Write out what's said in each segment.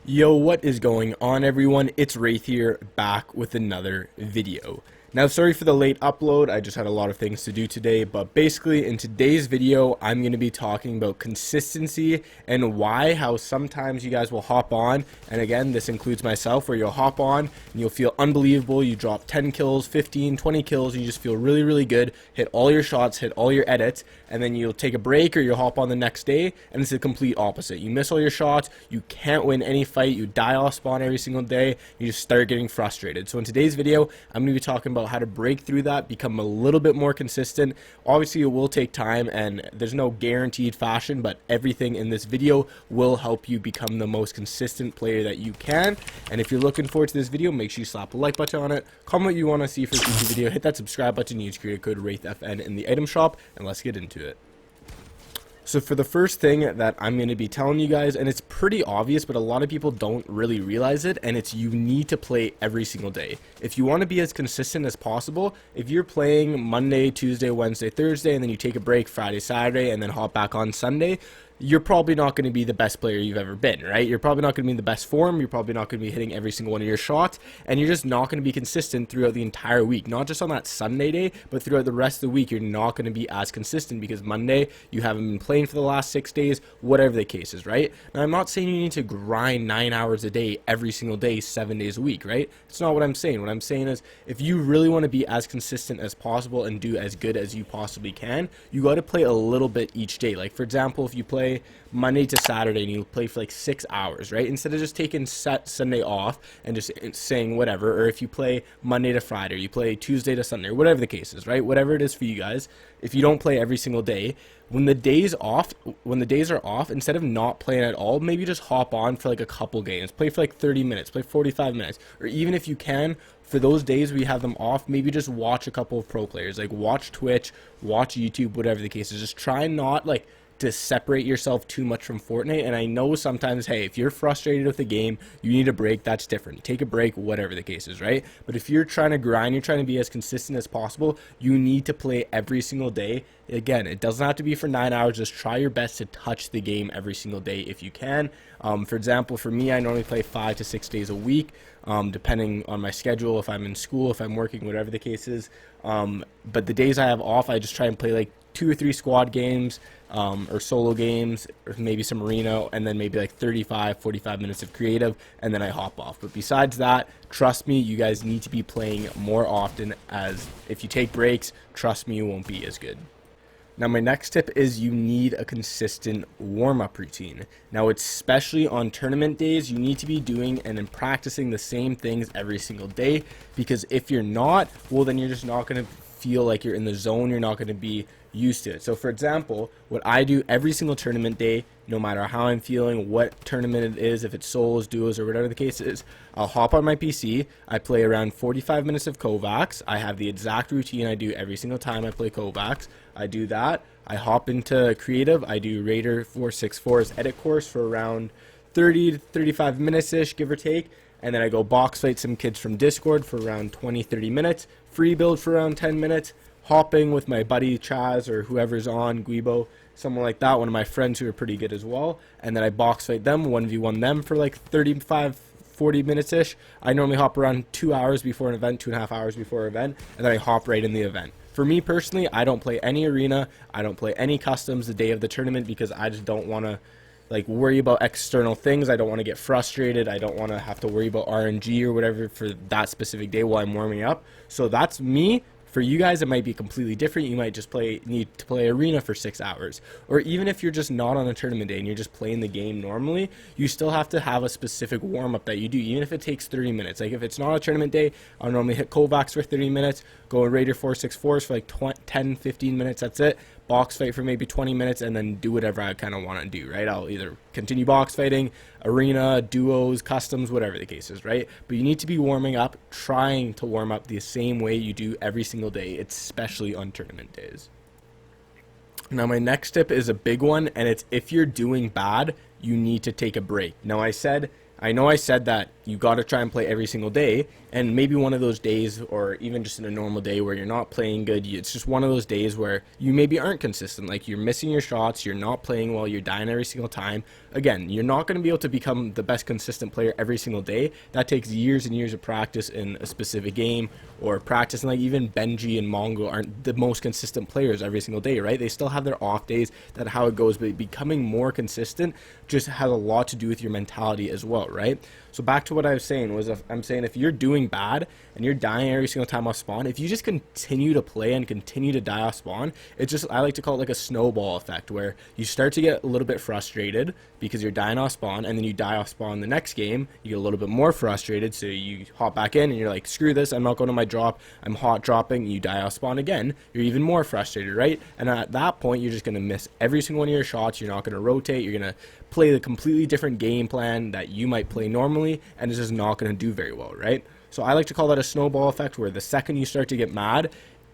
Yo, what is going on, everyone? It's Wraith here, back with another video. Now, sorry for the late upload, I just had a lot of things to do today, but basically in today's video, I'm going to be talking about consistency and how sometimes you guys will hop on, and again, this includes myself, where you'll hop on and you'll feel unbelievable, you drop 10 kills, 15, 20 kills, you just feel really, really good, hit all your shots, hit all your edits, and then you'll take a break or you'll hop on the next day, and it's the complete opposite. You miss all your shots, you can't win any fight, you die off spawn every single day, you just start getting frustrated. So in today's video, I'm going to be talking about how to break through that, become a little bit more consistent. Obviously, it will take time, and there's no guaranteed fashion, but everything in this video will help you become the most consistent player that you can. And if you're looking forward to this video, make sure you slap a like button on it, comment what you want to see for a future video, hit that subscribe button, use creator code WraithFN in the item shop, and let's get into it. So for the first thing that I'm going to be telling you guys, and it's pretty obvious, but a lot of people don't really realize it, and it's you need to play every single day. If you want to be as consistent as possible, if you're playing Monday, Tuesday, Wednesday, Thursday, and then you take a break Friday, Saturday, and then hop back on Sunday, you're probably not going to be the best player you've ever been, right? You're probably not going to be in the best form, you're probably not going to be hitting every single one of your shots, and you're just not going to be consistent throughout the entire week. Not just on that Sunday day, but throughout the rest of the week, you're not going to be as consistent because Monday, you haven't been playing for the last 6 days, whatever the case is, right? Now, I'm not saying you need to grind 9 hours a day every single day, 7 days a week, right? It's not what I'm saying. What I'm saying is, if you really want to be as consistent as possible and do as good as you possibly can, you got to play a little bit each day. Like, for example, if you play Monday to Saturday and you play for like 6 hours, right? Instead of just taking Sunday off and just saying whatever, or if you play Monday to Friday, or you play Tuesday to Sunday, or whatever the case is, right? Whatever it is for you guys, if you don't play every single day, when the days are off, instead of not playing at all, maybe just hop on for like a couple games, play for like 30 minutes, play 45 minutes, or even if you can, for those days we have them off, maybe just watch a couple of pro players, like watch Twitch, watch YouTube, whatever the case is. Just try not like to separate yourself too much from Fortnite. And I know sometimes, hey, if you're frustrated with the game, you need a break, that's different. Take a break, whatever the case is, right? But if you're trying to grind, you're trying to be as consistent as possible, you need to play every single day. Again, it doesn't have to be for 9 hours, just try your best to touch the game every single day if you can. For example, for me, I normally play 5 to 6 days a week, depending on my schedule, if I'm in school, if I'm working, whatever the case is. But the days I have off, I just try and play like 2 or 3 squad games, or solo games, or maybe some arena, and then maybe like 45 minutes of creative, and then I hop off. But besides that, trust me, you guys need to be playing more often, as if you take breaks, trust me, you won't be as good. Now, my next tip is you need a consistent warm-up routine. Now, especially on tournament days, you need to be doing and then practicing the same things every single day, because if you're not, well, then you're just not going to feel like you're in the zone, you're not going to be used to it. So for example, what I do every single tournament day, no matter how I'm feeling, what tournament it is, if it's solos, duos, or whatever the case is, I'll hop on my PC, I play around 45 minutes of Kovacs. I have the exact routine I do every single time I play Kovacs. I do that, I hop into creative, I do Raider 464's edit course for around 30 to 35 minutes-ish, give or take, and then I go box fight some kids from Discord for around 20-30 minutes, free build for around 10 minutes, hopping with my buddy Chaz or whoever's on, Guibo, someone like that, one of my friends who are pretty good as well, and then I box fight them, 1v1 them for like 35-40 minutes-ish. I normally hop around 2 hours before an event, 2.5 hours before an event, and then I hop right in the event. For me personally, I don't play any arena, I don't play any customs the day of the tournament because I just don't want to like worry about external things. I don't want to get frustrated. I don't want to have to worry about RNG or whatever for that specific day while I'm warming up. So that's me. For you guys, it might be completely different. You might just need to play arena for 6 hours. Or even if you're just not on a tournament day and you're just playing the game normally, you still have to have a specific warm-up that you do, even if it takes 30 minutes. Like if it's not a tournament day, I'll normally hit Kovacs for 30 minutes, go in Raider 464s for like 10-15 minutes, that's it. Box fight for maybe 20 minutes, and then do whatever I kind of want to do, right? I'll either continue box fighting, arena, duos, customs, whatever the case is, right? But you need to be warming up, trying to warm up the same way you do every single day, especially on tournament days. Now, my next tip is a big one, and it's if you're doing bad, you need to take a break. Now, I know I said that you got to try and play every single day. And maybe one of those days, or even just in a normal day where you're not playing good, it's just one of those days where you maybe aren't consistent. Like, you're missing your shots, you're not playing well, you're dying every single time. Again, you're not going to be able to become the best consistent player every single day. That takes years and years of practice in a specific game, or practice. And like, even Benji and Mongo aren't the most consistent players every single day, right? They still have their off days. That's how it goes. But becoming more consistent just has a lot to do with your mentality as well, right? So back to what I was saying was, I'm saying if you're doing bad and you're dying every single time off spawn, if you just continue to play and continue to die off spawn, it's just, I like to call it like a snowball effect, where you start to get a little bit frustrated because you're dying off spawn, and then you die off spawn the next game, you get a little bit more frustrated, so you hop back in and you're like, screw this, I'm not going to my drop, I'm hot dropping, you die off spawn again, you're even more frustrated, right? And at that point, you're just going to miss every single one of your shots, you're not going to rotate, you're going to play the completely different game plan that you might play normally, and it's just not going to do very well, right? So I like to call that a snowball effect, where the second you start to get mad,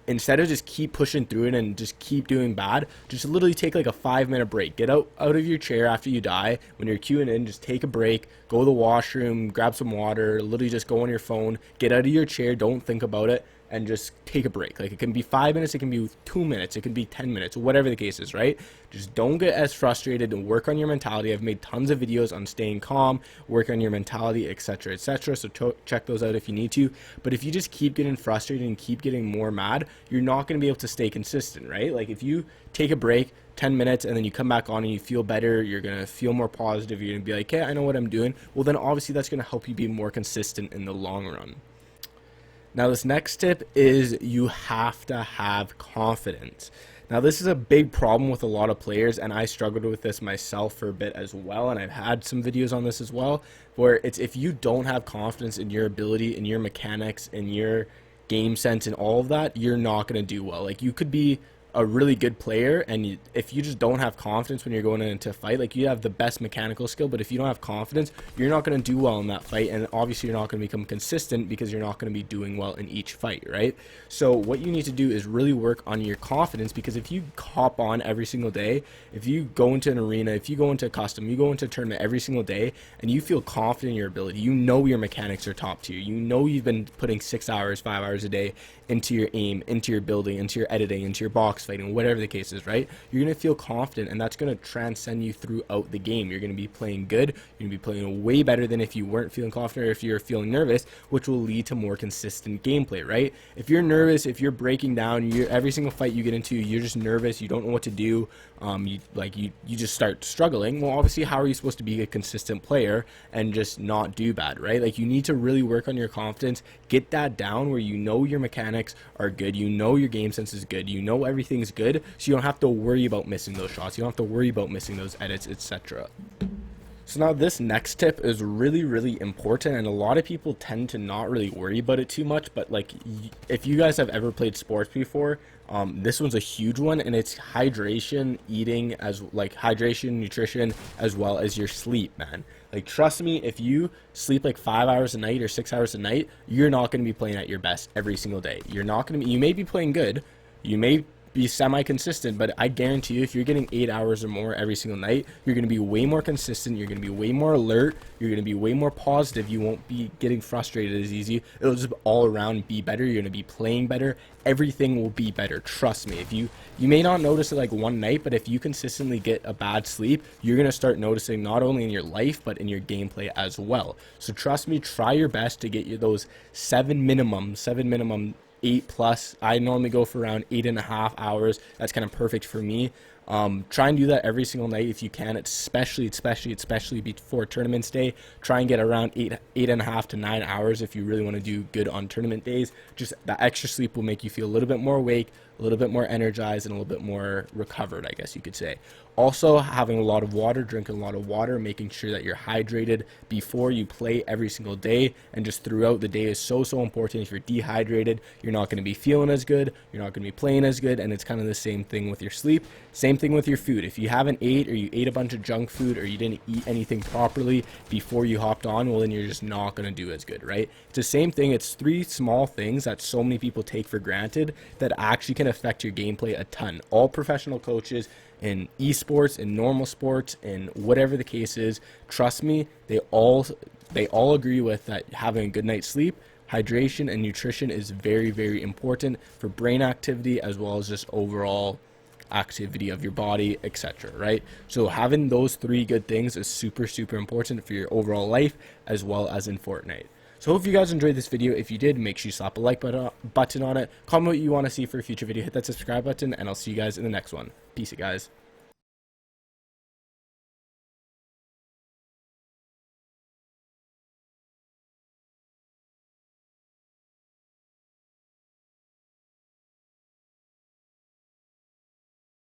instead of just keep pushing through it and just keep doing bad, just literally take like a 5-minute break. Get out of your chair after you die. When you're queuing in, just take a break, go to the washroom, grab some water, literally just go on your phone, get out of your chair, don't think about it, and just take a break. Like, it can be 5 minutes, it can be 2 minutes, it can be 10 minutes, whatever the case is, right? Just don't get as frustrated, and work on your mentality. I've made tons of videos on staying calm, work on your mentality, etc., etc. So check those out if you need to. But if you just keep getting frustrated and keep getting more mad, you're not going to be able to stay consistent, right? Like, if you take a break 10 minutes and then you come back on and you feel better, you're going to feel more positive, you're going to be like, hey, I know what I'm doing. Well, then obviously that's going to help you be more consistent in the long run. Now, this next tip is you have to have confidence. Now, this is a big problem with a lot of players, and I struggled with this myself for a bit as well, and I've had some videos on this as well, where it's, if you don't have confidence in your ability, in your mechanics, in your game sense, and all of that, you're not going to do well. Like, you could be a really good player, and if you just don't have confidence when you're going into a fight, like, you have the best mechanical skill, but if you don't have confidence, you're not going to do well in that fight, and obviously you're not going to become consistent because you're not going to be doing well in each fight, right? So what you need to do is really work on your confidence, because if you hop on every single day, if you go into an arena, if you go into a custom, you go into a tournament every single day, and you feel confident in your ability, you know your mechanics are top tier, you know you've been putting 6 hours, 5 hours a day into your aim, into your building, into your editing, into your box fighting, whatever the case is, right? You're going to feel confident, and that's going to transcend you throughout the game. You're going to be playing good, you're going to be playing way better than if you weren't feeling confident, or if you're feeling nervous, which will lead to more consistent gameplay, right? If you're nervous, if you're breaking down, every single fight you get into, you're just nervous, you don't know what to do, you just start struggling, well, obviously, how are you supposed to be a consistent player and just not do bad, right? Like, you need to really work on your confidence, get that down where you know your mechanics are good, you know your game sense is good, you know everything's good, so you don't have to worry about missing those shots, you don't have to worry about missing those edits, etc. So now this next tip is really, really important, and a lot of people tend to not really worry about it too much, but like, if you guys have ever played sports before, this one's a huge one, and it's hydration, eating, as like hydration, nutrition, as well as your sleep, man. Like, trust me, if you sleep like 5 hours a night or 6 hours a night, you're not going to be playing at your best every single day. You're not going to be, you may be playing good, you may be semi-consistent, but I guarantee you, if you're getting 8 hours or more every single night, you're going to be way more consistent, you're going to be way more alert, you're going to be way more positive, you won't be getting frustrated as easy, it'll just all around be better, you're going to be playing better, everything will be better, trust me. If you may not notice it like one night, but if you consistently get a bad sleep, you're going to start noticing not only in your life, but in your gameplay as well. So trust me, try your best to get you those 7 minimum 8+. I normally go for around 8.5 hours. That's kind of perfect for me. Try and do that every single night if you can, especially before tournaments day. Try and get around 8.5 to 9 hours if you really want to do good on tournament days. Just that extra sleep will make you feel a little bit more awake, a little bit more energized, and a little bit more recovered, I guess you could say. Also, having a lot of water, drinking a lot of water, making sure that you're hydrated before you play every single day, and just throughout the day is so important. If you're dehydrated, you're not going to be feeling as good, you're not going to be playing as good, and it's kind of the same thing with your sleep. Same thing with your food. If you haven't ate, or you ate a bunch of junk food, or you didn't eat anything properly before you hopped on, well, then you're just not going to do as good, right? It's the same thing. It's 3 small things that so many people take for granted that actually can affect your gameplay a ton. All professional coaches in esports, in normal sports, in whatever the case is, trust me, they all they all agree with that having a good night's sleep, hydration, and nutrition is very, very important for brain activity as well as just overall activity of your body, etc. Right? So having those three good things is super, super important for your overall life as well as in Fortnite. So hope you guys enjoyed this video. If you did, make sure you slap a like button on it. Comment what you want to see for a future video. Hit that subscribe button, and I'll see you guys in the next one. Peace, guys.